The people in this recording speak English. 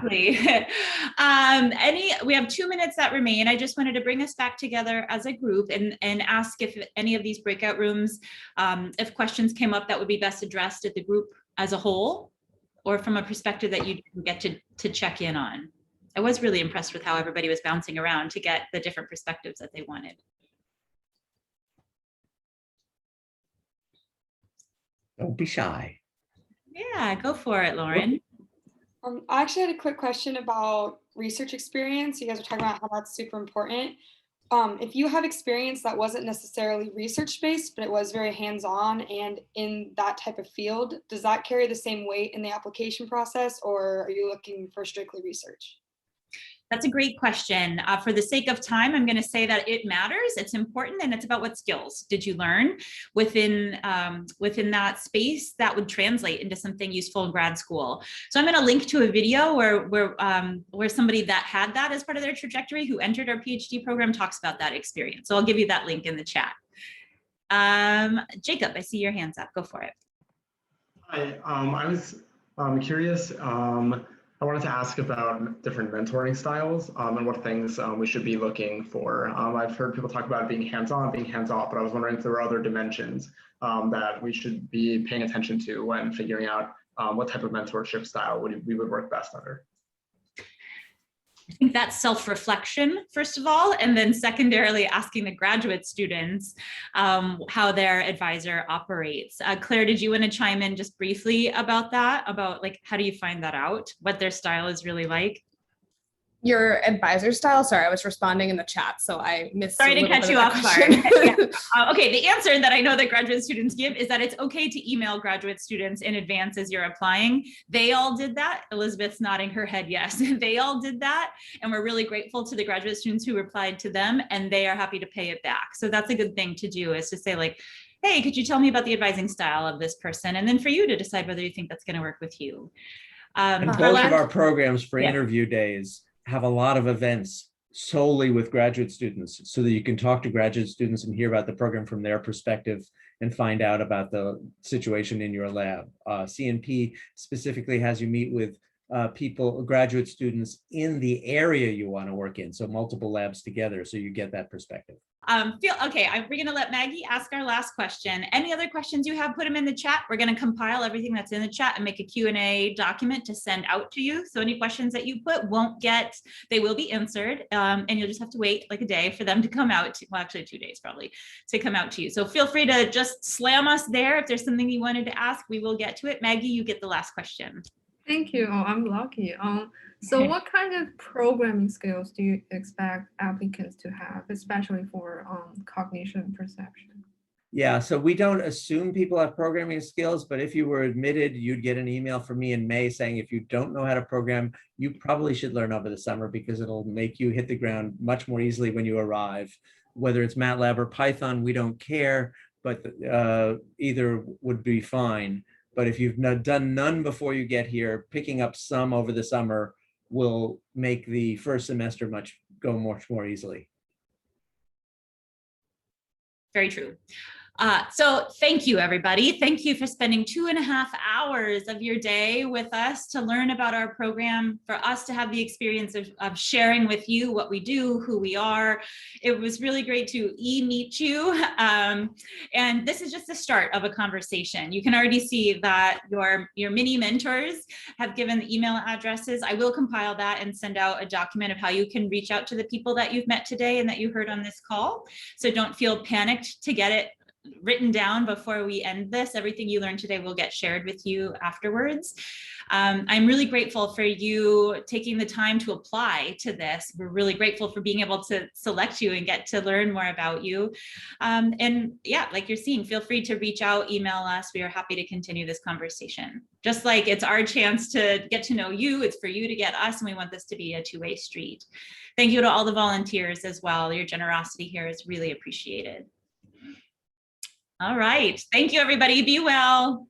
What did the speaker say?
exactly. We have 2 minutes that remain. I just wanted to bring us back together as a group and ask if any of these breakout rooms, if questions came up that would be best addressed at the group as a whole, or from a perspective that you didn't get to check in on. I was really impressed with how everybody was bouncing around to get the different perspectives that they wanted. Don't be shy. Yeah, go for it, Lauren. I actually had a quick question about research experience. You guys are talking about how that's super important. If you have experience that wasn't necessarily research-based, but it was very hands-on and in that type of field, does that carry the same weight in the application process, or are you looking for strictly research? That's a great question. For the sake of time, I'm going to say that it matters. It's important, and it's about what skills did you learn within that space that would translate into something useful in grad school. So I'm going to link to a video where somebody that had that as part of their trajectory, who entered our PhD program, talks about that experience. So I'll give you that link in the chat. Jacob, I see your hands up. Go for it. Hi, I was curious. I wanted to ask about different mentoring styles and what things we should be looking for. I've heard people talk about being hands-on, being hands-off, but I was wondering if there were other dimensions that we should be paying attention to when figuring out what type of mentorship style we would work best under. I think that's self-reflection, first of all, and then secondarily asking the graduate students how their advisor operates. Claire, did you want to chime in just briefly about that? About like, how do you find that out? What their style is really like? Your advisor style? Sorry, I was responding in the chat, so I missed. Sorry to catch you off guard. Yeah. Okay, the answer that I know that graduate students give is that it's okay to email graduate students in advance as you're applying. They all did that. Elizabeth's nodding her head yes. They all did that, and we're really grateful to the graduate students who replied to them, and they are happy to pay it back. So that's a good thing to do, is to say like, hey, could you tell me about the advising style of this person? And then for you to decide whether you think that's going to work with you. And both of our programs for interview days have a lot of events solely with graduate students, so that you can talk to graduate students and hear about the program from their perspective and find out about the situation in your lab. CNP specifically has you meet with graduate students in the area you want to work in, so multiple labs together, so you get that perspective. Okay, we're going to let Maggie ask our last question. Any other questions you have, put them in the chat. We're going to compile everything that's in the chat and make a Q&A document to send out to you. So any questions that you put they will be answered, and you'll just have to wait like a day for them to come out, well, actually 2 days probably, to come out to you. So feel free to just slam us there. If there's something you wanted to ask, we will get to it. Maggie, you get the last question. Thank you. Oh, I'm lucky. So what kind of programming skills do you expect applicants to have, especially for cognition perception? Yeah, so we don't assume people have programming skills, but if you were admitted, you'd get an email from me in May saying if you don't know how to program, you probably should learn over the summer, because it'll make you hit the ground much more easily when you arrive. Whether it's MATLAB or Python, we don't care, but either would be fine. But if you've done none before you get here, picking up some over the summer will make the first semester go much more easily. Very true. So thank you, everybody. Thank you for spending 2.5 hours of your day with us to learn about our program, for us to have the experience of sharing with you what we do, who we are. It was really great to meet you. And this is just the start of a conversation. You can already see that your mini mentors have given the email addresses. I will compile that and send out a document of how you can reach out to the people that you've met today and that you heard on this call. So don't feel panicked to get it written down before we end this. Everything you learned today will get shared with you afterwards. I'm really grateful for you taking the time to apply to this. We're really grateful for being able to select you and get to learn more about you. And yeah, like you're seeing, feel free to reach out, email us. We are happy to continue this conversation. Just like it's our chance to get to know you, it's for you to get us, and we want this to be a two-way street. Thank you to all the volunteers as well. Your generosity here is really appreciated. All right. Thank you, everybody. Be well.